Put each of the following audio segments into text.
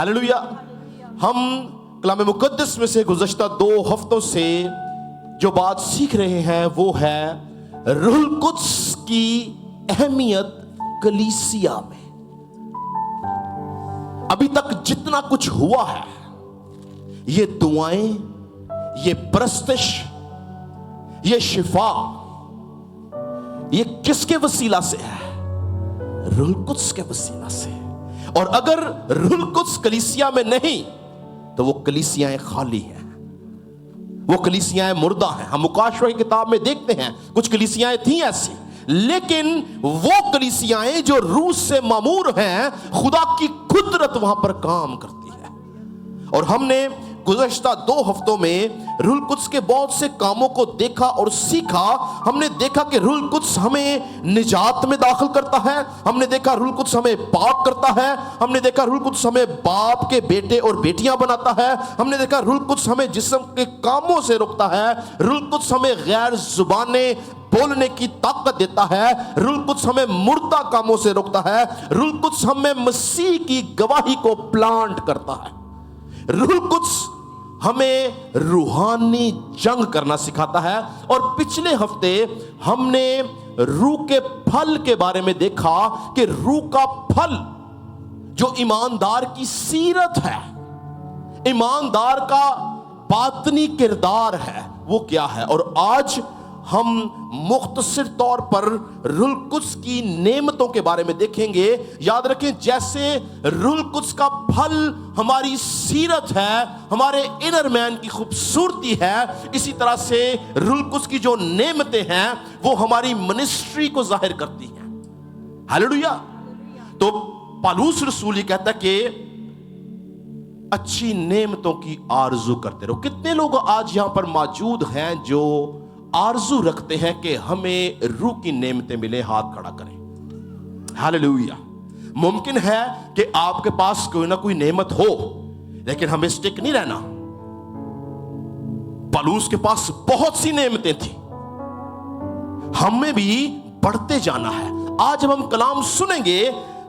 Hallelujah. हम कलाम मुकद्दस में से गुज़श्ता 2 हफ्तों से जो बात सीख रहे हैं वो है रूहुल कुद्स की अहमियत कलीसिया में। अभी तक जितना कुछ हुआ है, ये दुआएं, ये परस्तिश, ये शिफा, ये किसके वसीला से है? रूहुल कुद्स के वसीला से। और अगर रूहुल कुद्स कलीसिया में नहीं तो वो कलीसियाएं खाली हैं, वो कलीसियाएं मुर्दा हैं। हम मुकाशवा की किताब में देखते हैं कुछ कलीसियाएं थी ऐसी, लेकिन वो कलीसियाएं जो रूह से मामूर हैं, खुदा की कुदरत वहां पर काम करती है। और हमने गुज़श्ता 2 हफ्तों में रूहुल कुद्स के बहुत से कामों को देखा और सीखा। हमने देखा कि रूहुल कुद्स हमें निजात में दाखिल करता है, हमने देखा रूहुल कुद्स हमें पाक करता है, हमने देखा रूहुल कुद्स हमें बाप के बेटे और बेटियां बनाता है, हमने देखा रूहुल कुद्स हमें जिस्म के कामों से रोकता है, रूहुल कुद्स हमें गैर जुबानें बोलने की ताकत देता है, रूहुल कुद्स हमें मुर्दा कामों से रोकता है, रूहुल कुद्स हमें मसीह की गवाही को प्लांट करता है, रूहुल कुद्स हमें रूहानी जंग करना सिखाता है। और पिछले हफ्ते हमने रूह के फल के बारे में देखा कि रूह का फल जो ईमानदार की सीरत है, ईमानदार का बातनी किरदार है, वो क्या है। और आज हम मुख्तसर तौर पर रूहुल कुद्स की नेमतों के बारे में देखेंगे। याद रखें, जैसे रूहुल कुद्स का फल हमारी सीरत है, हमारे इनर मैन की खूबसूरती है, इसी तरह से रूहुल कुद्स की जो नेमतें हैं वो हमारी मिनिस्ट्री को जाहिर करती हैं। हालेलुया। तो पौलुस रसूल ये कहता है कि अच्छी नेमतों की आरजू करते रहो। कितने लोग आज यहां पर मौजूद हैं जो आरजू रखते हैं कि हमें रूह की नेमतें मिले? हाथ खड़ा करें। हालेलुया। मुमकिन है कि आपके पास कोई ना कोई नेमत हो, लेकिन हमें स्टिक नहीं रहना। पौलुस के पास बहुत सी नेमतें थी, हमें भी बढ़ते जाना है। आज जब हम कलाम सुनेंगे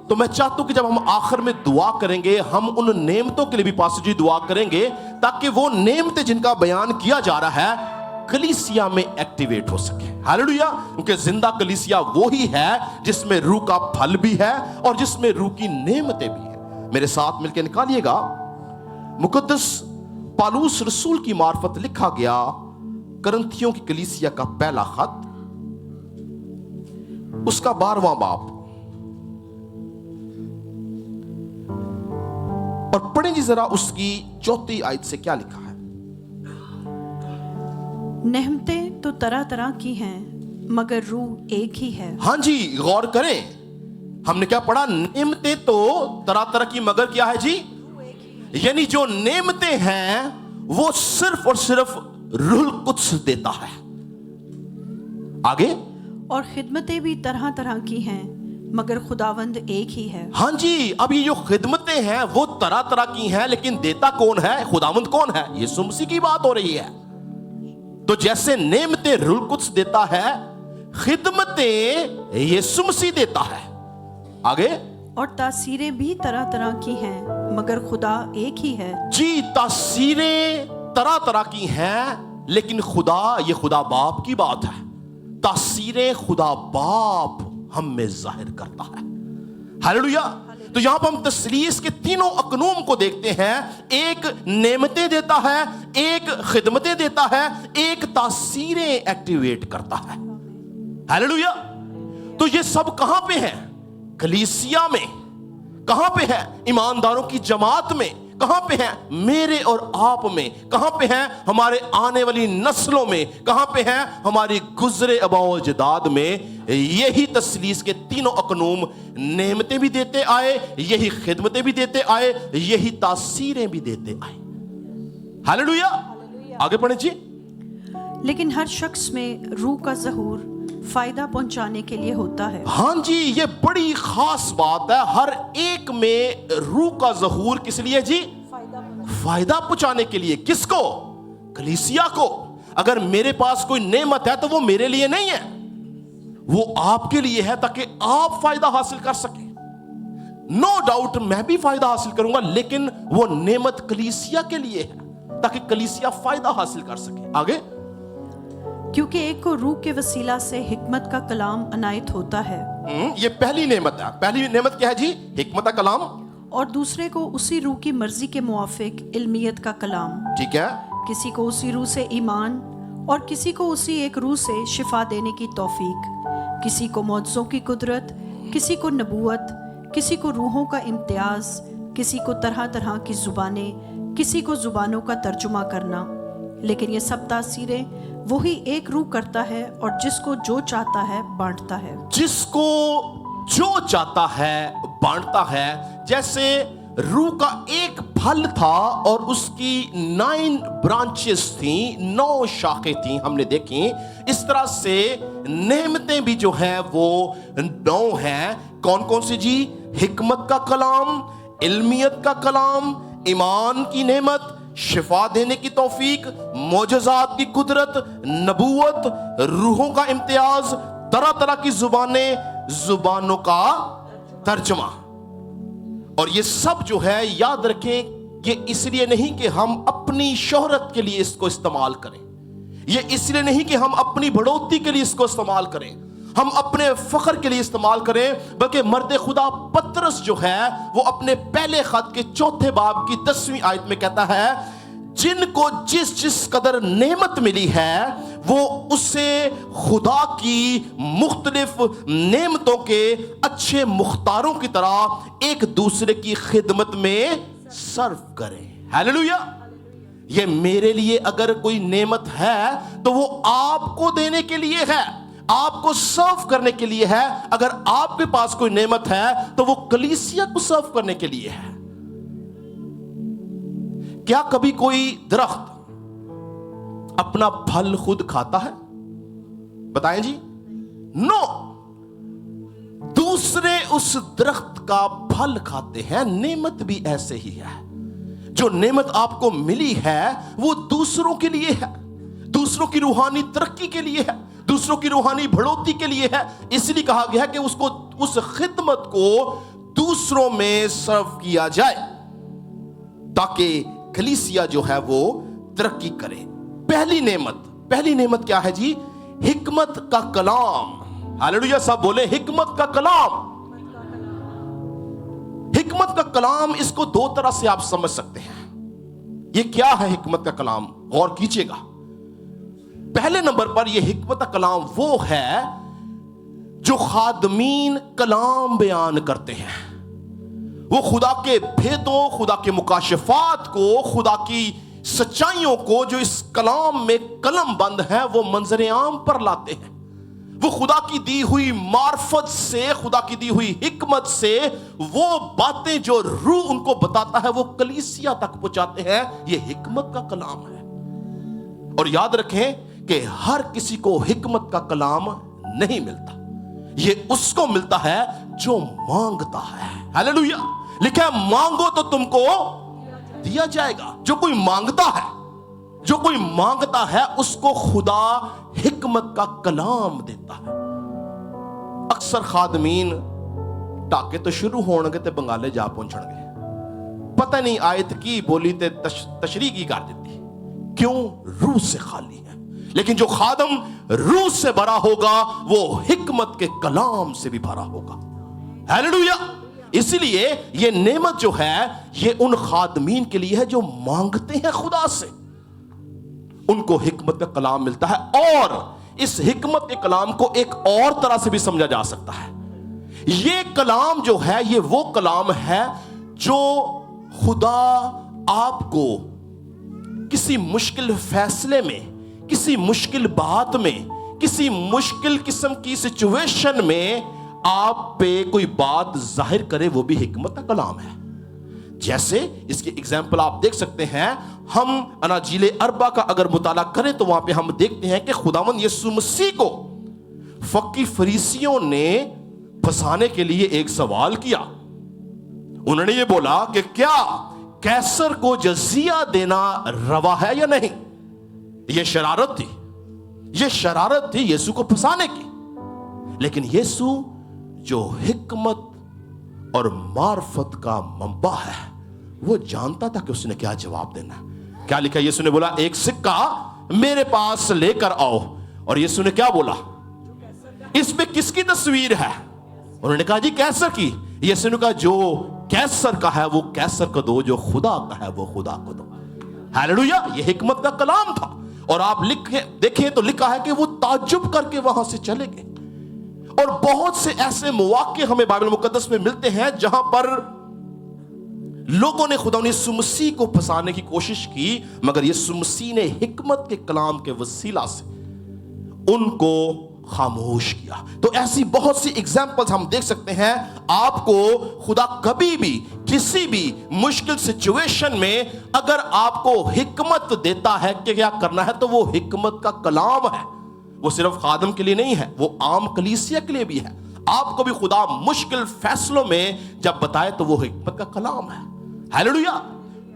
तो मैं चाहता हूं कि जब हम आखिर में दुआ करेंगे, हम उन नेमतों के लिए भी पास्टर जी दुआ करेंगे, ताकि वो नेमतें जिनका बयान किया जा रहा है कलीसिया में एक्टिवेट हो सके। हालेलुया। क्योंकि जिंदा कलीसिया वो ही है जिसमें रूह का फल भी है और जिसमें रूह की नेमतें भी हैं। मेरे साथ मिलकर निकालिएगा मुकद्दस पौलुस रसूल की मार्फत लिखा गया करंथियों की कलीसिया का पहला खत, उसका 12वां बाब, और पढ़ें जी जरा उसकी 4वीं आयत से क्या लिखा है। नेमतें तो तरह तरह की हैं, मगर रूह एक ही है। हाँ जी, गौर करें, हमने क्या पढ़ा? नेमतें तो तरह तरह की, मगर क्या है जी? यानी जो नेमतें हैं वो सिर्फ और सिर्फ रूहुल कुद्स देता है। आगे, और खिदमतें भी तरह तरह की हैं, मगर खुदावंद एक ही है। हाँ जी, अब ये जो खिदमतें हैं वो तरह तरह की हैं, लेकिन देता कौन है? खुदावंद कौन है? यीशु मसीह की बात हो रही है। तो जैसे नेमतें रूहुल कुद्स देता है, खिदमतें यीशु मसीह देता है। आगे, और तासीरें भी तरह तरह की हैं, मगर खुदा एक ही है। जी, तासीरें तरह तरह की हैं, लेकिन खुदा, ये खुदा बाप की बात है। तासीरें खुदा बाप हम में जाहिर करता है। हालेलुया। तो यहां पर हम तस्लीस के तीनों अकनूम को देखते हैं। एक नेमतें देता है, एक खिदमतें देता है, एक तासीरें एक्टिवेट करता है। हालेलुया। तो ये सब कहां पे है? कलीसिया में। कहां पे है? ईमानदारों की जमात में। कहां पे है? मेरे और आप में। कहां पे है? हमारे आने वाली नस्लों में। कहां पे है? हमारी गुजरे अबाओ जदाद में। यही तस्लीस के तीनों अकनूम नेमतें भी देते आए, यही खिदमतें भी देते आए, यही तासीरें भी देते आए। हालेलुया। आगे पढ़े जी। लेकिन हर शख्स में रूह का ज़हूर फायदा पहुंचाने के लिए होता है। हाँ जी, ये बड़ी खास बात है। हर एक में रूह का ज़हूर किस लिए जी? फायदा पहुंचाने के लिए। किसको? कलीसिया को। अगर मेरे पास कोई नेमत है तो वो मेरे लिए नहीं है, वो आपके लिए है, ताकि आप फायदा हासिल कर सकें। नो डाउट मैं भी फायदा हासिल करूंगा, लेकिन वो नेमत कलीसिया के लिए है ताकि कलीसिया फायदा हासिल कर सके। आगे, क्योंकि एक को रूह के वसीला से हिकमत का कलाम अनायत होता है, ये पहली नेमत है। पहली नेमत क्या है जी? हिकमत का कलाम। और दूसरे को उसी रूह की मर्जी के मुआफिक इल्मियत का कलाम। ठीक है। किसी को उसी रूह से ईमान और किसी को उसी एक रूह से शिफा देने की तौफीक, किसी को मौजज़ों की कुदरत, किसी को नबूवत, किसी को रूहों का इम्तियाज, किसी को तरह तरह की ज़ुबानें, किसी को ज़ुबानों का तर्जुमा करना। लेकिन ये सब तासीरें वही एक रूह करता है और जिसको जो चाहता है बांटता है। जिसको जो चाहता है बांटता है। जैसे रूह का एक फल था और उसकी 9 ब्रांचेस थी, 9 शाखें थी, हमने देखी। इस तरह से नेमतें भी जो है वो 9 हैं। कौन कौन सी जी? हिकमत का कलाम, इल्मियत का कलाम, ईमान की नेमत, शिफा देने की तौफीक, मोजज़ात की कुदरत, नबूवत, रूहों का इम्तियाज, तरह तरह की जुबानें, जुबानों का तर्जुमा। और ये सब जो है याद रखें, ये इसलिए नहीं कि हम अपनी शोहरत के लिए इसको इस्तेमाल करें, ये इसलिए नहीं कि हम अपनी बढ़ोतरी के लिए इसको इस्तेमाल करें, हम अपने फख्र के लिए इस्तेमाल करें, बल्कि मर्द खुदा पतरस जो है वो अपने पहले खत के 4 बाब की 10वीं आयत में कहता है, जिनको जिस जिस कदर नेमत मिली है वो उसे खुदा की मुख्तलिफ नेमतों के अच्छे मुख्तारों की तरह एक दूसरे की खिदमत में सर्व करें। हालेलुया। ये मेरे लिए अगर कोई नेमत है तो वो आपको देने के लिए है, आपको सर्व करने के लिए है। अगर आपके पास कोई नेमत है तो वो कलीसिया को सर्व करने के लिए है। क्या कभी कोई दरख्त अपना फल खुद खाता है? बताएं जी। नो, दूसरे उस दरख्त का फल खाते हैं। नेमत भी ऐसे ही है। जो नेमत आपको मिली है वो दूसरों के लिए है, दूसरों की रूहानी तरक्की के लिए है, दूसरों की रूहानी बढ़ोतरी के लिए है। इसलिए कहा गया है कि उसको, उस खिदमत को दूसरों में सर्व किया जाए ताकि कलीसिया जो है वो तरक्की करे। पहली नेमत क्या है जी? हिकमत का कलाम। हालेलुया। सब बोले हिकमत का कलाम। हिकमत का कलाम, इसको 2 तरह से आप समझ सकते हैं। ये क्या है हिकमत का कलाम? गौर कीजिएगा। पहले नंबर पर यह हिकमत का कलाम वो है जो खादमीन कलाम बयान करते हैं। वो खुदा के भेदों, खुदा के मुकाशफात को, खुदा की सच्चाइयों को जो इस कलाम में कलम बंद है वो मंजर आम पर लाते हैं। वो खुदा की दी हुई मार्फत से, खुदा की दी हुई हिकमत से वो बातें जो रूह उनको बताता है वो कलीसिया तक पहुंचाते हैं। ये हिकमत का कलाम है। और याद रखें कि हर किसी को हिकमत का कलाम नहीं मिलता। ये उसको मिलता है जो मांगता है। हालेलुया। लिखा है मांगो तो तुमको दिया जाएगा। जो कोई मांगता है, जो कोई मांगता है उसको खुदा हिकमत का कलाम देता है। अक्सर खादमीन टाके तो शुरू होणगे ते बंगाले जा पहुंचणगे, पता नहीं आयत की बोली ते तशरीह की कर देती। क्यों? रूह से खाली है। लेकिन जो खादम रूह से भरा होगा वो हिकमत के कलाम से भी भरा होगा। हालेलुया। इसलिए ये नेमत जो है ये उन खादमीन के लिए है जो मांगते हैं खुदा से, उनको हिकमत का कलाम मिलता है। और इस हिकमत के कलाम को एक और तरह से भी समझा जा सकता है। ये कलाम जो है ये वो कलाम है जो खुदा आपको किसी मुश्किल फैसले में, किसी मुश्किल बात में, किसी मुश्किल किस्म की सिचुएशन में आप पे कोई बात जाहिर करे, वो भी हिकमत का कलाम है। जैसे इसकी एग्जाम्पल आप देख सकते हैं। हम अनाजीले अरबा का अगर मुताला करें तो वहां पे हम देखते हैं कि खुदावंद यीशु मसीह को फक्की फरीसियों ने फंसाने के लिए एक सवाल किया। उन्होंने ये बोला कि क्या कैसर को जजिया देना रवा है या नहीं। यह शरारत थी, यह शरारत थी यीशु को फंसाने की। लेकिन यीशु जो हिकमत और मार्फत का मंबा है। वो जानता था कि उसने क्या जवाब देना है। क्या लिखा? यीशु ने बोला एक सिक्का मेरे पास लेकर आओ। और यीशु ने क्या बोला? इसमें किसकी तस्वीर है? उन्होंने कहा जी कैसर की। यीशु ने कहा जो कैसर का है वो कैसर को दो, जो खुदा का है वो खुदा को दो। हालेलुया। ये हिकमत का कलाम था। और आप देखें तो लिखा है कि वो ताज्जुब करके वहां से चले गए। और बहुत से ऐसे मौके हमें बाइबल मुकद्दस में मिलते हैं जहां पर लोगों ने खुदा यीशु मसीह को फंसाने की कोशिश की, मगर यीशु मसीह ने हिकमत के कलाम के वसीला से उनको खामोश किया। तो ऐसी बहुत सी एग्जाम्पल्स हम देख सकते हैं। आपको खुदा कभी भी किसी भी मुश्किल सिचुएशन में अगर आपको हिकमत देता है कि क्या करना है, तो वो हिकमत का कलाम है। वो सिर्फ खादम के लिए नहीं है, वो आम कलीसिया के लिए भी है। आपको भी खुदा मुश्किल फैसलों में जब बताए तो वो हिकमत का कलाम है। हालेलुया।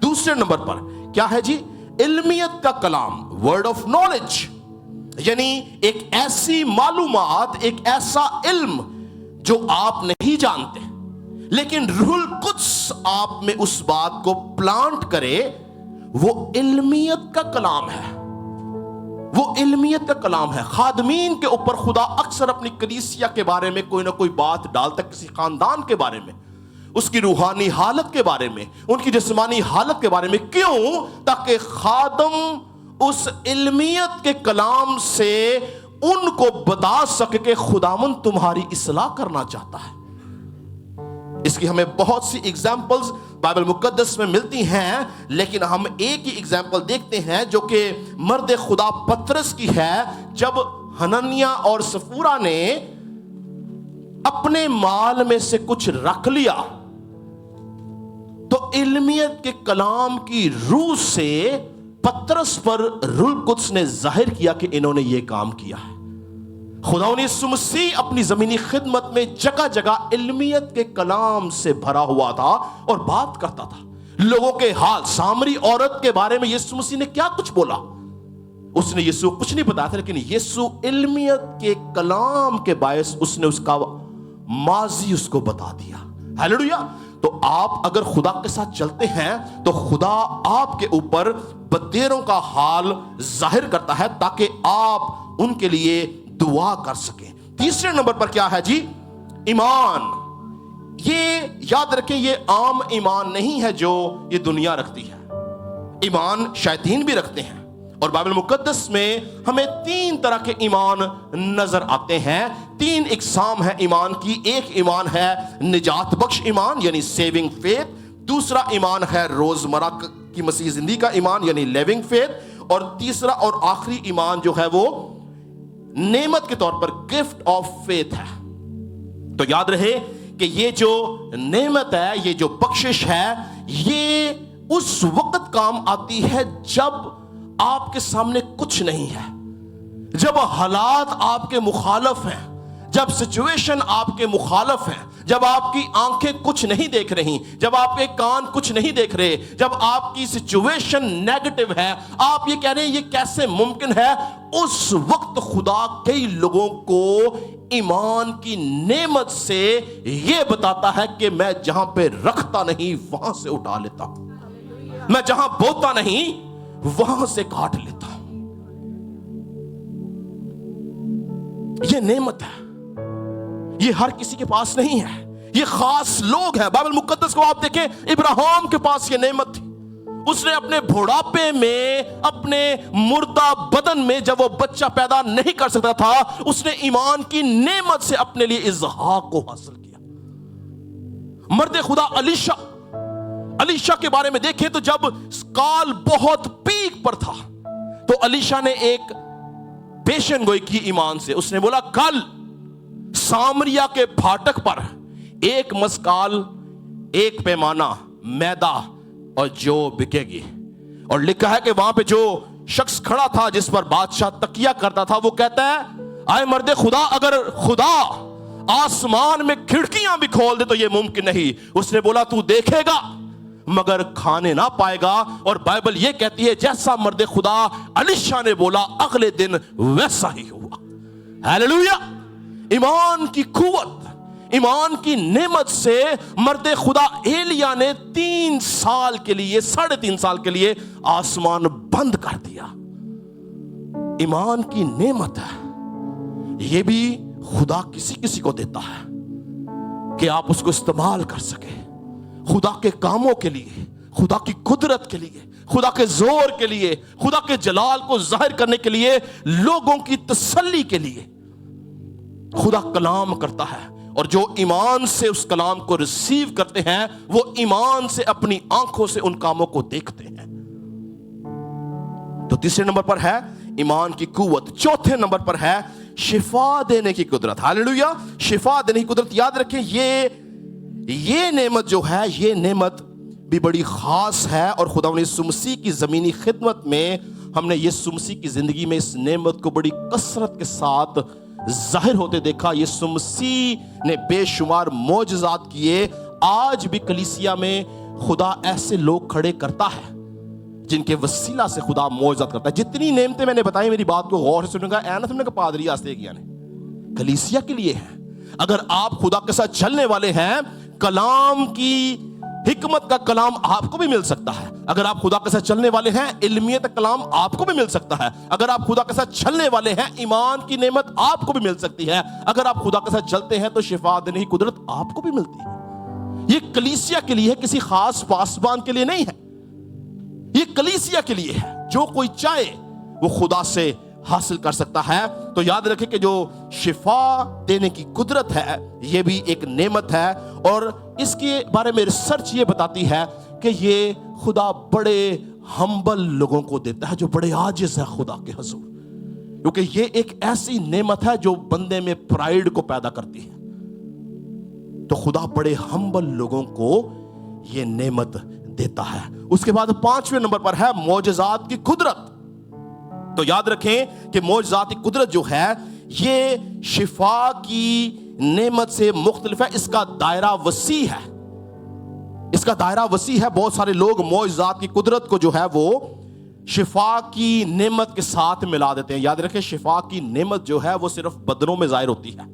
दूसरे नंबर पर क्या है जी? इल्मियत का कलाम, वर्ड ऑफ नॉलेज, यानी एक ऐसी मालूमात, एक ऐसा इल्म जो आप नहीं जानते, लेकिन रूहुल कुद्स आप में उस बात को प्लांट करे, वो इल्मियत का कलाम है। वो इल्मियत का कलाम है। खादमीन के ऊपर खुदा अक्सर अपनी कलीसिया के बारे में कोई ना कोई बात डालता, किसी खानदान के बारे में, उसकी रूहानी हालत के बारे में, उनकी जिस्मानी हालत के बारे में। क्यों? ताकि खादम उस इल्मियत के कलाम से उनको बता सके कि खुदावन तुम्हारी इस्लाह करना चाहता है। इसकी हमें बहुत सी एग्जाम्पल्स बाइबल मुकद्दस में मिलती हैं, लेकिन हम एक ही एग्जाम्पल देखते हैं जो कि मर्द खुदा पतरस की है। जब हनन्या और सफूरा ने अपने माल में से कुछ रख लिया, तो इल्मियत के कलाम की रूह से पतरस पर रूह कुद्स ने जाहिर किया कि इन्होंने ये काम किया है। खुदा यीशु मसीह अपनी जमीनी खिदमत में जगह जगह इल्मियत के कलाम से भरा हुआ था और बात करता था। लोगों के हाल, सामरी औरत के बारे में यीशु मसीह ने क्या कुछ बोला? उसने यीशु कुछ नहीं बताया था, लेकिन यीशु इल्मियत के कलाम के बायस उसने उसका माजी उसको बता दिया। हालेलुया। तो आप अगर खुदा के साथ चलते हैं तो खुदा आपके ऊपर बतेरों का हाल जाहिर करता है ताकि आप उनके लिए दुआ कर सकें। तीसरे नंबर पर क्या है जी? ईमान। ये याद रखें, ये आम ईमान नहीं है जो ये दुनिया रखती है। ईमान शैतान भी रखते हैं। और बाइबल मुकद्दस में हमें 3 तरह के ईमान नजर आते हैं। 3 इकसाम है ईमान की। एक ईमान है निजात बख्श ईमान यानी सेविंग फेथ। दूसरा ईमान है रोजमर्रा की मसीह जिंदगी का ईमान यानी लिविंग फेथ। और तीसरा और आखिरी ईमान जो है वो नेमत के तौर पर गिफ्ट ऑफ फेथ है। तो याद रहे कि ये जो नेमत है, ये जो बख्शिश है, ये उस वक्त काम आती है जब आपके सामने कुछ नहीं है, जब हालात आपके मुखालफ हैं, जब सिचुएशन आपके मुखालफ है, जब आपकी आंखें कुछ नहीं देख रही, जब आपके कान कुछ नहीं देख रहे, जब आपकी सिचुएशन नेगेटिव है, आप ये कह रहे हैं ये कैसे मुमकिन है, उस वक्त खुदा कई लोगों को ईमान की नेमत से ये बताता है कि मैं जहां पे रखता नहीं वहां से उठा लेता हूं, मैं जहां बोता नहीं वहां से काट लेता हूं। यह नेमत है, ये हर किसी के पास नहीं है, ये खास लोग हैं। बाइबल मुकद्दस को आप देखें, इब्राहिम के पास ये नेमत थी। उसने अपने बुढ़ापे में, अपने मुर्दा बदन में, जब वो बच्चा पैदा नहीं कर सकता था, उसने ईमान की नेमत से अपने लिए इसहाक को हासिल किया। मर्द खुदा अलीशा के बारे में देखें तो जब काल बहुत पीक पर था तो अलीशा ने एक पेशन गोई की ईमान से। उसने बोला कल सामरिया के फाटक पर एक मस्काल, एक पैमाना मैदा और जौ बिकेगी। और लिखा है कि वहां पे जो शख्स खड़ा था जिस पर बादशाह तकिया करता था, वो कहता है आए मर्दे खुदा, अगर खुदा आसमान में खिड़कियां भी खोल दे तो यह मुमकिन नहीं। उसने बोला तू देखेगा मगर खाने ना पाएगा। और बाइबल यह कहती है जैसा मर्द खुदा अलीशा ने बोला अगले दिन वैसा ही हुआ। हालेलुया। ईमान की कुव्वत, ईमान की नेमत से मर्द खुदा एलिया ने 3 साल के लिए 3.5 साल के लिए आसमान बंद कर दिया। ईमान की नेमत है, ये भी खुदा किसी किसी को देता है कि आप उसको इस्तेमाल कर सके खुदा के कामों के लिए, खुदा की कुदरत के लिए, खुदा के जोर के लिए, खुदा के जलाल को जाहिर करने के लिए, लोगों की तसल्ली के लिए। खुदा कलाम करता है और जो ईमान से उस कलाम को रिसीव करते हैं वो ईमान से अपनी आंखों से उन कामों को देखते हैं। तो तीसरे नंबर पर है ईमान की कुव्वत। चौथे नंबर पर है शिफा देने की कुदरत। हालेलुया, शिफा देने की कुदरत। याद रखें ये नेमत जो है, ये नेमत भी बड़ी खास है और खुदा ने यीशु मसीह की जमीनी खिदमत में हमने यीशु मसीह की जिंदगी में इस नेमत को बड़ी कसरत के साथ जाहिर होते देखा। यीशु मसीह ने बेशुमार मौजज़ात किए। आज भी कलीसिया में खुदा ऐसे लोग खड़े करता है जिनके वसीला से खुदा मौजज़ात करता है। जितनी नेमतें मैंने बताई, मेरी बात को गौर से सुनेगा, ऐना तुमने का पादरी आस्ते किया ने कलीसिया के लिए है। अगर आप खुदा के साथ चलने वाले हैं, कलाम की हिकमत का कलाम आपको भी मिल सकता है। अगर आप खुदा के साथ चलने वाले हैं, इल्मियत का कलाम आपको भी मिल सकता है। अगर आप खुदा के साथ चलने वाले हैं, ईमान की नेमत आपको भी मिल सकती है। अगर आप खुदा के साथ चलते हैं तो शिफा देने की कुदरत आपको भी मिलती है। ये कलीसिया के लिए है, किसी खास पासबान के लिए नहीं है। ये कलीसिया के लिए है, जो कोई चाहे वो खुदा से हासिल कर सकता है। तो याद रखें कि जो शिफा देने की कुदरत है, ये भी एक नेमत है और इसके बारे में रिसर्च ये बताती है कि ये खुदा बड़े हम्बल लोगों को देता है, जो बड़े आजिज है खुदा के हुजूर, क्योंकि ये एक ऐसी नेमत है जो बंदे में प्राइड को पैदा करती है। तो खुदा बड़े हम्बल लोगों को ये नेमत देता है। उसके बाद 5वें नंबर पर है मौजज़ात की कुदरत। तो याद रखें कि मौजज़ात की कुदरत जो है, ये शिफा की नेमत से मुख्तलिफ है। इसका दायरा वसी है, इसका दायरा वसी है। बहुत सारे लोग मौजज़ात की कुदरत को जो है वो शिफा की नेमत के साथ मिला देते हैं। याद रखें, शिफा की नेमत जो है वो सिर्फ बदनों में जाहिर होती है,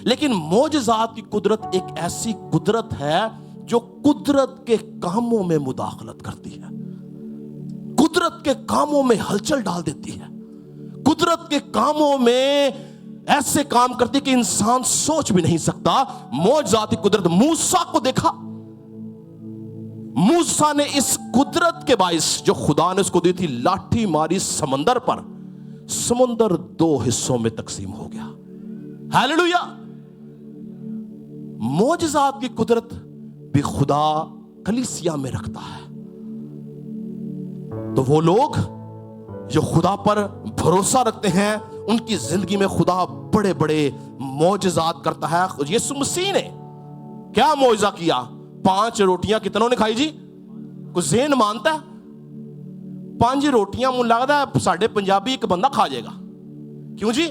लेकिन मौजज़ात की कुदरत एक ऐसी कुदरत है जो कुदरत के कामों में मुदाखलत करती है, कुदरत के कामों में हलचल डाल देती है, कुदरत के कामों में ऐसे काम करती कि इंसान सोच भी नहीं सकता। मौजज़ाती कुदरत। मूसा को देखा, मूसा ने इस कुदरत के बाइस जो खुदा ने उसको दी थी, लाठी मारी समंदर पर, समंदर 2 हिस्सों में तकसीम हो गया। हालेलुया। मौजज़ात की कुदरत भी खुदा कलीसिया में रखता है। तो वो लोग जो खुदा पर भरोसा रखते हैं, उनकी जिंदगी में खुदा बड़े बड़े मौजज़ात करता है। यीशु मसीह ने क्या मौजज़ा किया? 5 रोटियां कितनों ने खाई जी? कुछ ज़हन मानता है? 5 रोटियां मुझे लगता है साढ़े पंजाबी एक बंदा खा जाएगा। क्यों जी?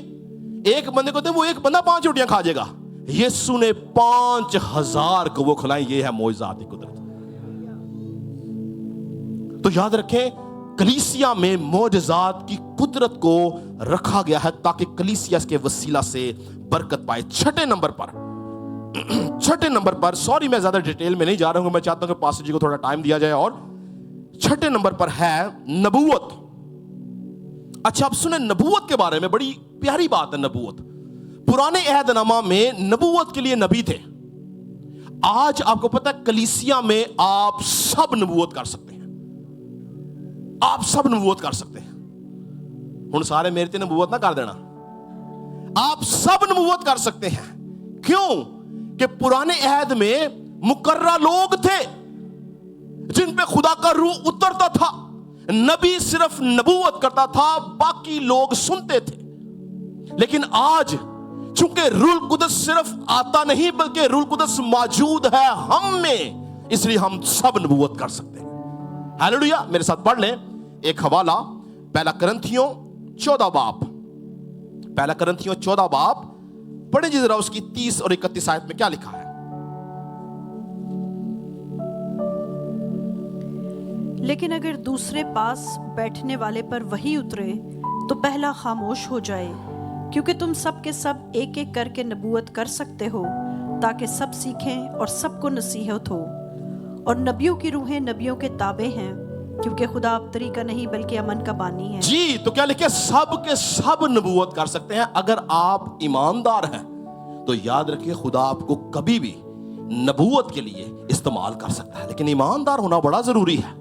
एक बंदे को दे, वो एक बंदा 5 रोटियां खा जाएगा। यीशु ने 5000 को वो खिलाई। ये है मौजज़ात की कुदरत। तो याद रखें, कलीसिया में मौजज़ात की कुदरत को रखा गया है ताकि कलीसिया के वसीला से बरकत पाए। छठे नंबर पर सॉरी मैं ज्यादा डिटेल में नहीं जा रहा हूं, मैं चाहता हूं कि पास्टर जी को थोड़ा टाइम दिया जाए। और छठे नंबर पर है नबूवत। अच्छा, अब सुने नबूवत के बारे में, बड़ी प्यारी बात है नबूवत। पुराने अहदनामा में नबूवत के लिए नबी थे। आज आपको पता है कलीसिया में आप सब नबूवत कर सकते हैं, आप सब नबूवत कर सकते हैं। हुण सारे मेरे ते नबूवत ना कर देना, आप सब नबूवत कर सकते हैं। क्यों? कि पुराने अहद में मुकर्रा लोग थे जिन पे खुदा का रूह उतरता था। नबी सिर्फ नबूवत करता था, बाकी लोग सुनते थे। लेकिन आज चूंकि रूह कुदस सिर्फ आता नहीं बल्कि रूह कुदस मौजूद है हम में, इसलिए हम सब नबूवत कर सकते हैं। हालेलुया। मेरे साथ पढ़ लें एक हवाला, पहला करंथियों 14 बाब, पहला करंथियों 14 बाब पढ़े जी जरा, उसकी 30 और 31 आयत में क्या लिखा है। लेकिन अगर दूसरे पास बैठने वाले पर वही उतरे तो पहला खामोश हो जाए, क्योंकि तुम सब के सब एक एक करके नबूवत कर सकते हो, ताकि सब सीखें और सबको नसीहत हो। और नबियों की रूहें नबियों के ताबे हैं, क्योंकि खुदा अबतरी का नहीं बल्कि अमन का बानी है। जी, तो क्या लिखे? सब के सब नबूवत कर सकते हैं अगर आप ईमानदार हैं। तो याद रखिए, खुदा आपको कभी भी नबूवत के लिए इस्तेमाल कर सकता है, लेकिन ईमानदार होना बड़ा जरूरी है।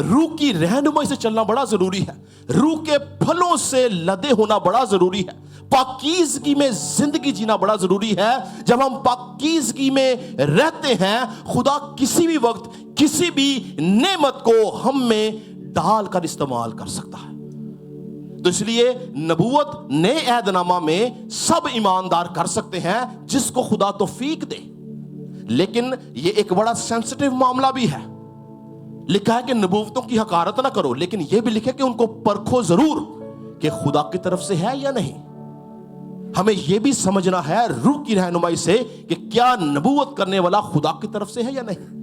रूह की रहनुमाई से चलना बड़ा जरूरी है। रूह के फलों से लदे होना बड़ा जरूरी है। पाकीज़गी में जिंदगी जीना बड़ा जरूरी है। जब हम पाकीज़गी में रहते हैं, खुदा किसी भी वक्त किसी भी नेमत को हम में डालकर इस्तेमाल कर सकता है। तो इसलिए नबूवत नए अहदनामा में सब ईमानदार कर सकते हैं जिसको खुदा तौफीक दे। लेकिन यह एक बड़ा सेंसिटिव मामला भी है। लिखा है कि नबूवतों की हकारत ना करो, लेकिन यह भी लिखा है कि उनको परखो जरूर कि खुदा की तरफ से है या नहीं। हमें यह भी समझना है रूह की रहनुमाई से कि क्या नबूवत करने वाला खुदा की तरफ से है या नहीं।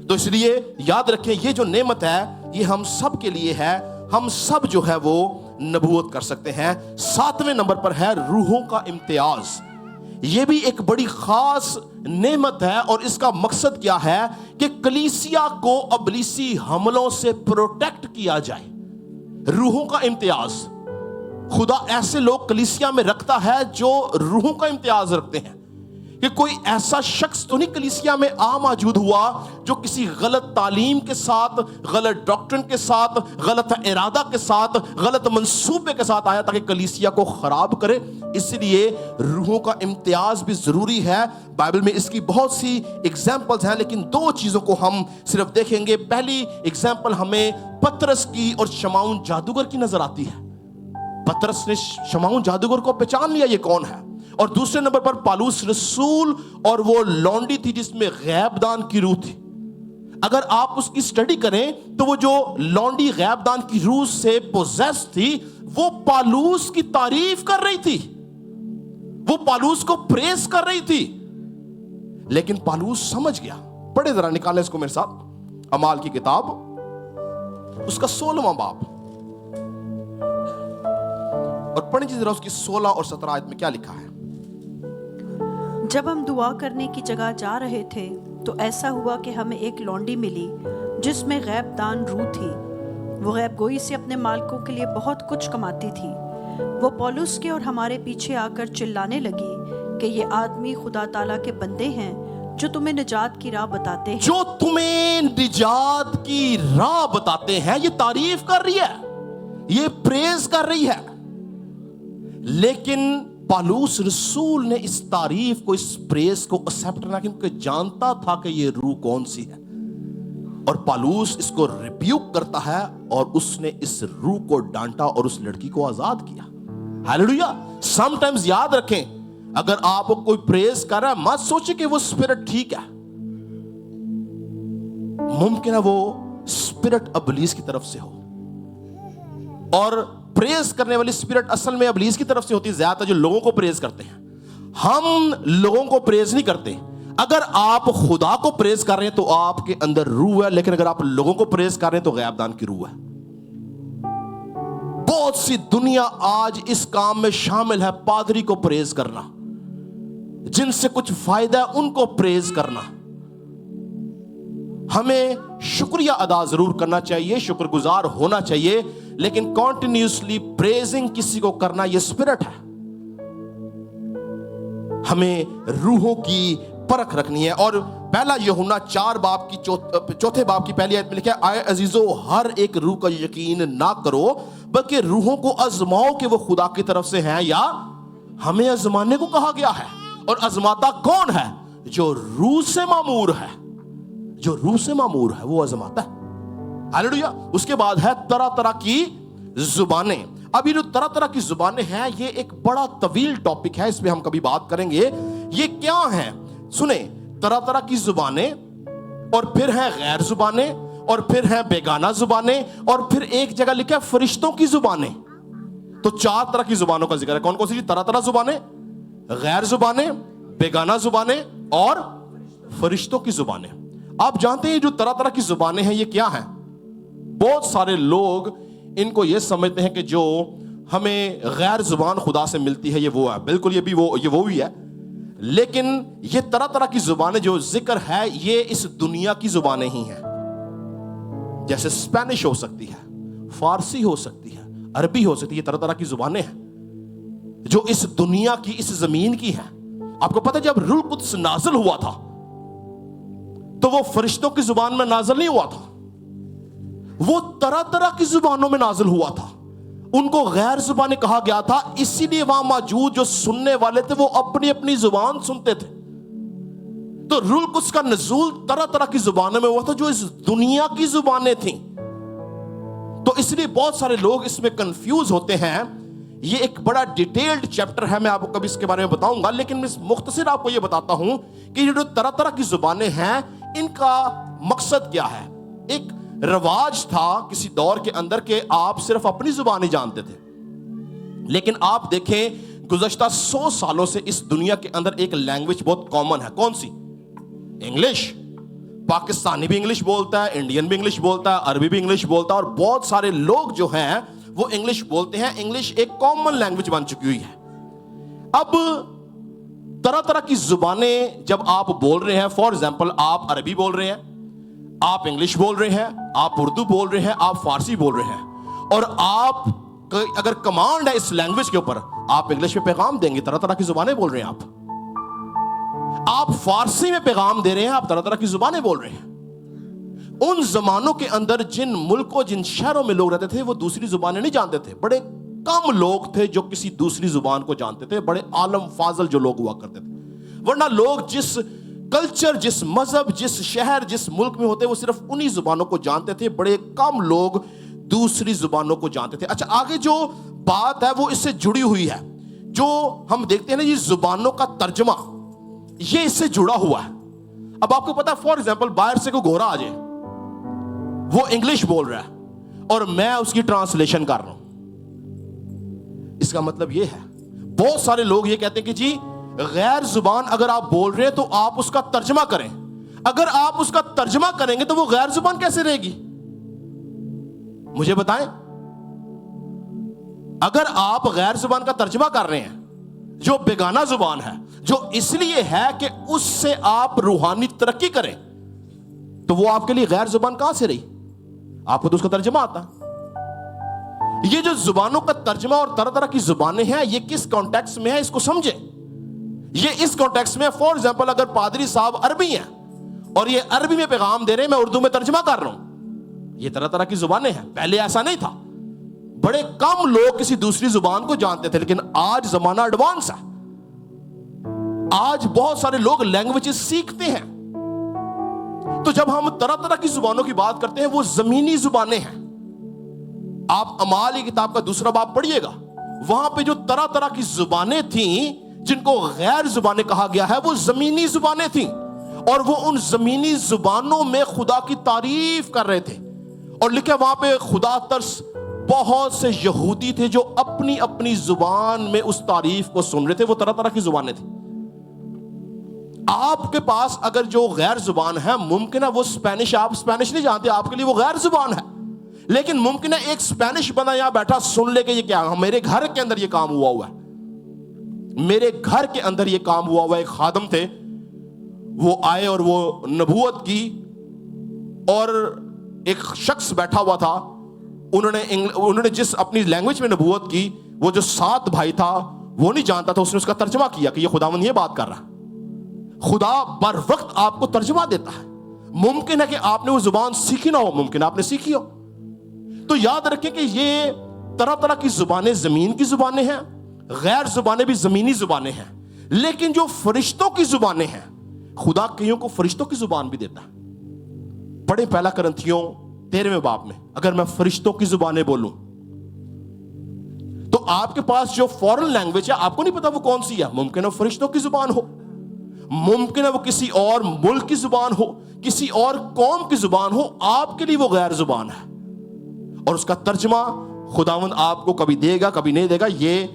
तो इसलिए याद रखें, ये जो नेमत है ये हम सब के लिए है। हम सब जो है वो नबूवत कर सकते हैं। 7वें नंबर पर है रूहों का इम्तियाज। ये भी एक बड़ी खास नेमत है और इसका मकसद क्या है कि कलीसिया को अबलीसी हमलों से प्रोटेक्ट किया जाए। रूहों का इम्तियाज, खुदा ऐसे लोग कलीसिया में रखता है जो रूहों का इम्तियाज रखते हैं कि कोई ऐसा शख्स तो नहीं कलीसिया में मौजूद हुआ जो किसी गलत तालीम के साथ, गलत डॉक्ट्रिन के साथ, गलत इरादा के साथ, गलत मंसूबे के साथ आया ताकि कलीसिया को खराब करे। इसलिए रूहों का इम्तियाज भी जरूरी है। बाइबल में इसकी बहुत सी एग्जाम्पल्स हैं, लेकिन 2 चीजों को हम सिर्फ देखेंगे। पहली एग्जाम्पल हमें पतरस की और शमाउन जादूगर की नजर आती है। पतरस ने शमाउन जादूगर को पहचान लिया ये कौन है। और दूसरे नंबर पर पालूस रसूल और वो लौंडी थी जिसमें गैबदान की रूह थी। अगर आप उसकी स्टडी करें तो वो जो लौंडी गैबदान की रूह से पोजेस थी, वो पालूस की तारीफ कर रही थी, वो पालूस को प्रेस कर रही थी। लेकिन पालूस समझ गया। पढ़े जरा, निकालें इसको मेरे साथ, अमाल की किताब उसका 16वां बाब, और पढ़िए जरा उसकी 16 और 17 आयत में क्या लिखा है। जब हम दुआ करने की जगह जा रहे थे तो ऐसा हुआ कि हमें एक लौंडी मिली जिसमें गैबदान रूह थी। वो गैब गोई से अपने मालिकों के लिए बहुत कुछ कमाती थी। वो पौलुस के और हमारे पीछे आकर चिल्लाने लगी कि ये आदमी खुदा ताला के बंदे हैं जो तुम्हें निजात की राह बताते हैं। जो तुम्हें निजात की राह बताते हैं, ये तारीफ कर रही है, ये प्रेज कर रही है। लेकिन पालूस रसूल ने इस तारीफ को, इस प्रेज को एक्सेप्ट ना किया, क्योंकि जानता था कि ये रूह कौन सी है। और पालूस इसको रिब्यूक करता है और उसने इस रूह को डांटा और उस लड़की को आजाद किया। हालेलुया। समटाइम्स याद रखें, अगर आपको कोई प्रेज कर रहा है, मत सोचे कि वो स्पिरिट ठीक है। मुमकिन है वो स्पिरिट इब्लीस की तरफ से हो, और प्रेज करने वाली स्पिरिट असल में इब्लीस की तरफ से होती है। ज्यादा जो लोगों को प्रेज करते हैं, हम लोगों को प्रेज नहीं करते। अगर आप खुदा को प्रेज कर रहे हैं तो आपके अंदर रूह है, लेकिन अगर आप लोगों को प्रेज कर रहे हैं तो गैबदान की रूह है। बहुत सी दुनिया आज इस काम में शामिल है, पादरी को प्रेज करना, जिनसे कुछ फायदा है उनको प्रेज करना। हमें शुक्रिया अदा जरूर करना चाहिए, शुक्रगुजार होना चाहिए, लेकिन कॉन्टिन्यूसली प्रेजिंग किसी को करना यह स्पिरिट है। हमें रूहों की परख रखनी है। और पहला यूहन्ना 4 बाब की चौथे बाब की पहली आयत में लिखा है, आए अजीजो, हर एक रूह का यकीन ना करो, बल्कि रूहों को आजमाओ कि वो खुदा की तरफ से हैं या हमें आजमाने को कहा गया है। और आजमाता कौन है? जो रूह से मामूर है, जो रूह से मामूर है वो आजमाता है। हालेलुया। उसके बाद है तरह तरह की जुबानें। अब ये जो तरह तरह की जुबानें हैं, ये एक बड़ा तवील टॉपिक है, इस पे हम कभी बात करेंगे। ये क्या है? सुने, तरह तरह की जुबानें, और फिर है गैर जुबानें, और फिर है बेगाना जुबानें, और फिर एक जगह लिखा है फरिश्तों की जुबानें। तो 4 तरह की जुबानों का जिक्र है। कौन कौन सी? तरह तरह जुबानें, गैर जुबानें, बेगाना जुबानें और फरिश्तों की जुबानें। आप जानते हैं जो तरह तरह की जुबानें हैं ये क्या हैं? बहुत सारे लोग इनको ये समझते हैं कि जो हमें गैर जुबान खुदा से मिलती है ये वो है। बिल्कुल ये वो ही है, لیکن یہ طرح طرح کی زبانیں جو ذکر ہے یہ اس دنیا کی زبانیں ہی ہیں. جیسے اسپینش ہو سکتی ہے, فارسی ہو سکتی ہے, عربی ہو سکتی ہے. یہ طرح طرح کی زبانیں ہیں جو اس دنیا کی, اس زمین کی ہیں. آپ کو پتہ ہے جب روح القدس نازل ہوا تھا تو وہ فرشتوں کی زبان میں نازل نہیں ہوا تھا, وہ طرح طرح کی زبانوں میں نازل ہوا تھا. ان کو غیر زبانیں کہا گیا تھا, اسی لیے وہاں موجود جو سننے والے تھے وہ اپنی اپنی زبان سنتے تھے. تو روح القدس کا نزول طرح طرح کی زبانوں میں ہوا تھا جو اس دنیا کی زبانیں تھیں. تو اس لیے بہت سارے لوگ اس میں کنفیوز ہوتے ہیں. یہ ایک بڑا ڈیٹیلڈ چیپٹر ہے, میں آپ کو کبھی اس کے بارے میں بتاؤں گا, لیکن میں مختصر آپ کو یہ بتاتا ہوں کہ یہ جو طرح طرح کی زبانیں ہیں ان کا مقصد کیا ہے. ایک رواج تھا کسی دور کے اندر کہ آپ صرف اپنی زبان ہی جانتے تھے, لیکن آپ دیکھیں گزشتہ 100 سالوں سے اس دنیا کے اندر ایک لینگویج بہت کامن ہے. کون سی؟ انگلش. پاکستانی بھی انگلش بولتا ہے, انڈین بھی انگلش بولتا ہے, عربی بھی انگلش بولتا ہے, اور بہت سارے لوگ جو ہیں وہ انگلش بولتے ہیں. انگلش ایک کامن لینگویج بن چکی ہوئی ہے. اب طرح طرح کی زبانیں جب آپ بول رہے ہیں, فار ایگزامپل آپ عربی بول رہے ہیں, آپ انگلش بول رہے ہیں, آپ اردو بول رہے ہیں, آپ فارسی بول رہے ہیں, اور آپ اگر کمانڈ ہے اس لینگویج کے اوپر, آپ انگلش میں پیغام دیں گے. طرح طرح کی زبانیں بول رہے ہیں. آپ فارسی میں پیغام دے رہے ہیں, آپ طرح طرح کی زبانیں بول رہے ہیں. ان زمانوں کے اندر جن ملکوں, جن شہروں میں لوگ رہتے تھے وہ دوسری زبانیں نہیں جانتے تھے. بڑے کم لوگ تھے جو کسی دوسری زبان کو جانتے تھے, بڑے عالم فاضل جو لوگ ہوا کرتے تھے. ورنہ لوگ جس کلچر, جس مذہب, جس شہر, جس ملک میں ہوتے وہ صرف انہی زبانوں کو جانتے تھے. بڑے کم لوگ دوسری زبانوں کو جانتے تھے. اچھا, آگے جو بات ہے وہ اس سے جڑی ہوئی ہے. جو ہم دیکھتے ہیں نا یہ زبانوں کا ترجمہ, یہ اس سے جڑا ہوا ہے. اب آپ کو پتا ہے فار ایگزامپل باہر سے کوئی گورا آ جائے, وہ انگلش بول رہا ہے اور میں اس کی ٹرانسلیشن کر رہا ہوں. اس کا مطلب یہ ہے, بہت سارے لوگ یہ کہتے ہیں کہ جی غیر زبان اگر آپ بول رہے ہیں تو آپ اس کا ترجمہ کریں. اگر آپ اس کا ترجمہ کریں گے تو وہ غیر زبان کیسے رہے گی؟ مجھے بتائیں. اگر آپ غیر زبان کا ترجمہ کر رہے ہیں جو بیگانہ زبان ہے, جو اس لیے ہے کہ اس سے آپ روحانی ترقی کریں, تو وہ آپ کے لیے غیر زبان کہاں سے رہی؟ آپ کو تو اس کا ترجمہ آتا. یہ جو زبانوں کا ترجمہ اور طرح طرح کی زبانیں ہیں یہ کس کانٹیکس میں ہے اس کو سمجھیں. یہ اس کانٹیکس میں, فار ایگزامپل اگر پادری صاحب عربی ہیں اور یہ عربی میں پیغام دے رہے ہیں, میں اردو میں ترجمہ کر رہا ہوں, یہ طرح طرح کی زبانیں ہیں. پہلے ایسا نہیں تھا, بڑے کم لوگ کسی دوسری زبان کو جانتے تھے, لیکن آج زمانہ ایڈوانس ہے. آج بہت سارے لوگ لینگویجز سیکھتے ہیں. تو جب ہم طرح طرح کی زبانوں کی بات کرتے ہیں وہ زمینی زبانیں ہیں. آپ اعمال کی کتاب کا 2 باب پڑھیے گا, وہاں پہ جو طرح طرح کی زبانیں تھیں جن کو غیر زبانیں کہا گیا ہے وہ زمینی زبانیں تھیں, اور وہ ان زمینی زبانوں میں خدا کی تعریف کر رہے تھے. اور لکھے وہاں پہ خدا ترس بہت سے یہودی تھے جو اپنی اپنی زبان میں اس تعریف کو سن رہے تھے. وہ طرح طرح کی زبانیں تھیں. آپ کے پاس اگر جو غیر زبان ہے, ممکن ہے وہ اسپینش, آپ اسپینش نہیں جانتے, آپ کے لیے وہ غیر زبان ہے, لیکن ممکن ہے ایک اسپینش بندہ یہاں بیٹھا سن لے کہ یہ کیا, میرے گھر کے اندر یہ کام ہوا ہے, میرے گھر کے اندر یہ کام ہوا. ایک خادم تھے, وہ آئے اور وہ نبوت کی, اور ایک شخص بیٹھا ہوا تھا, انہوں نے جس اپنی لینگویج میں نبوت کی, وہ جو 7 بھائی تھا وہ نہیں جانتا تھا, اس نے اس کا ترجمہ کیا کہ یہ خداوند یہ بات کر رہا ہے. خدا بر وقت آپ کو ترجمہ دیتا ہے. ممکن ہے کہ آپ نے وہ زبان سیکھی نہ ہو, ممکن آپ نے سیکھی ہو. تو یاد رکھیں کہ یہ طرح طرح کی زبانیں زمین کی زبانیں ہیں, غیر زبانیں بھی زمینی زبانیں ہیں. لیکن جو فرشتوں کی زبانیں ہیں, خدا کئیوں کو فرشتوں کی زبان بھی دیتا ہے. پڑھیں 1 کرنتھیوں 13 باب میں, اگر میں فرشتوں کی زبانیں بولوں تو آپ کے پاس جو فورن لینگویج ہے آپ کو نہیں پتا وہ کون سی ہے. ممکن ہے فرشتوں کی زبان ہو, ممکن ہے وہ کسی اور ملک کی زبان ہو, کسی اور قوم کی زبان ہو, آپ کے لیے وہ غیر زبان ہے, اور اس کا ترجمہ خداوند آپ کو کبھی دے گا کبھی نہیں دے گا. یہ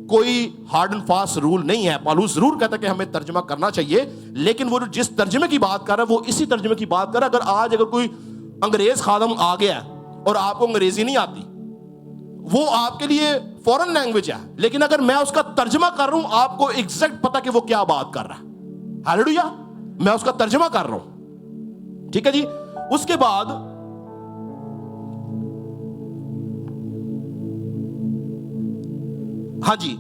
کوئی ہارڈ اینڈ فاسٹ رول نہیں ہے. پالوس ضرور کہتا ہے کہ ہمیں ترجمہ کرنا چاہیے, لیکن وہ جس ترجمے کی بات کر رہا ہے وہ اسی ترجمے کی بات کر رہا ہے. اگر آج کوئی انگریز خادم آ گیا ہے اور آپ کو انگریزی نہیں آتی, وہ آپ کے لیے फॉरेन लैंग्वेज है, लेकिन अगर मैं उसका तर्जमा कर रहा हूं आपको एग्जैक्ट पता कि वो क्या बात कर रहा है। हालेलुया, मैं उसका तर्जमा कर रहा हूं। ठीक है जी। उसके बाद हाँ जी,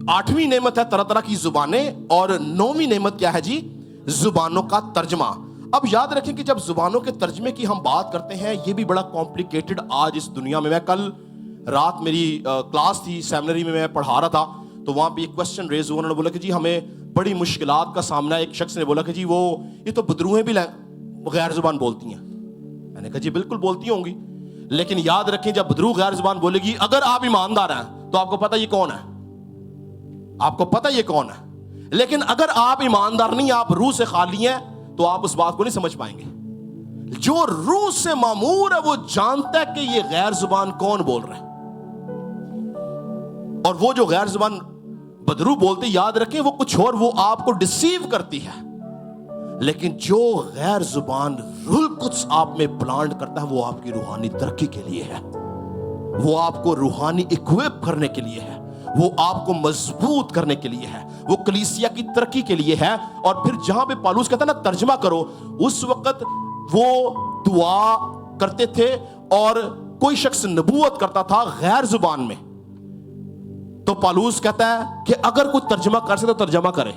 8वीं नेमत है तरह तरह की जुबानें, और 9वीं नेमत क्या है जी? जुबानों का तर्जमा। अब याद रखें कि जब जुबानों के तर्जमे की हम बात करते हैं, ये भी बड़ा कॉम्प्लिकेटेड आज इस दुनिया में। मैं कल रात मेरी क्लास थी, सेमिनरी में मैं पढ़ा रहा था, तो वहां पे एक क्वेश्चन रेज हुआ। उन्होंने बोला कि जी हमें बड़ी मुश्किलात का सामना है। एक शख्स ने बोला कि जी ये तो बदरूहें भी गैर जुबान बोलती हैं। मैंने कहा जी बिल्कुल बोलती होंगी, लेकिन याद रखें जब बदरू गैर जुबान बोलेगी, अगर आप ईमानदार हैं तो आपको पता ये कौन है, आपको पता ये कौन है। लेकिन अगर आप ईमानदार नहीं, आप रूह से खाली हैं, तो आप उस बात को नहीं समझ पाएंगे। जो रूह से मामूर है वो जानता है कि ये गैर जुबान कौन बोल रहा है। और वो जो गैर जुबान बदरू बोलते, याद रखें वो कुछ और, वो आपको डिसीव करती है। लेकिन जो गैर जुबान रूह कुछ आप में प्लांट करता है, वो आपकी रूहानी तरक्की के लिए है, वो आपको रूहानी इक्विप करने के लिए है, वो आपको मजबूत करने के लिए है, वो कलीसिया की तरक्की के लिए है। और फिर जहां पे पौलुस कहता है ना तर्जमा करो, उस वक्त वो दुआ करते थे और कोई शख्स नबूवत करता था गैर जुबान में, तो पौलुस कहता है कि अगर कोई तर्जमा कर सके तो तर्जमा करे।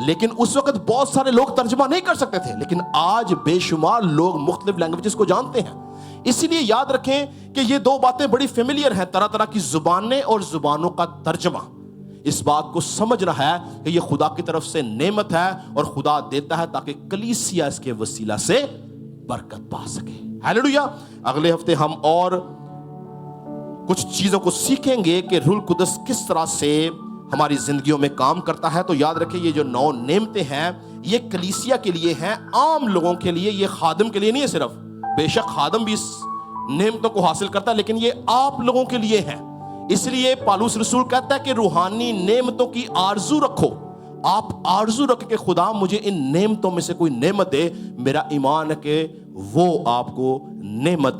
लेकिन उस वक्त बहुत सारे लोग तर्जमा नहीं कर सकते थे, लेकिन आज बेशुमार लोग मुख्तलिफ लैंग्वेजेस को जानते हैं। इसीलिए याद रखें कि ये दो बातें बड़ी फेमिलियर हैं, तरह तरह की जुबानें और जुबानों का तर्जमा। इस बात को समझना है कि ये खुदा की तरफ से नेमत है और खुदा देता है ताकि कलीसिया इसके वसीला से बरकत पा सके। हालेलुया। अगले हफ्ते हम और कुछ चीजों को सीखेंगे कि रूह कुदस किस तरह से हमारी जिंदगियों में काम करता है। तो याद रखें ये जो 9 नेमतें हैं, ये कलीसिया के लिए हैं, आम लोगों के लिए, ये खादिम के लिए नहीं है सिर्फ। बेशक खादिम भी इस नेमतों को हासिल करता है, लेकिन ये आप लोगों के लिए है। इसलिए पौलुस रसूल कहता है कि रूहानी नेमतों की आरजू रखो। आप आरजू रख के खुदा मुझे इन नेमतों में से कोई नेमत दे। मेरा ईमान है कि वो आपको नेमत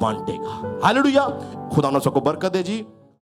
बांटेगा। हालेलुया। खुदा ने सबको बरकत दे जी।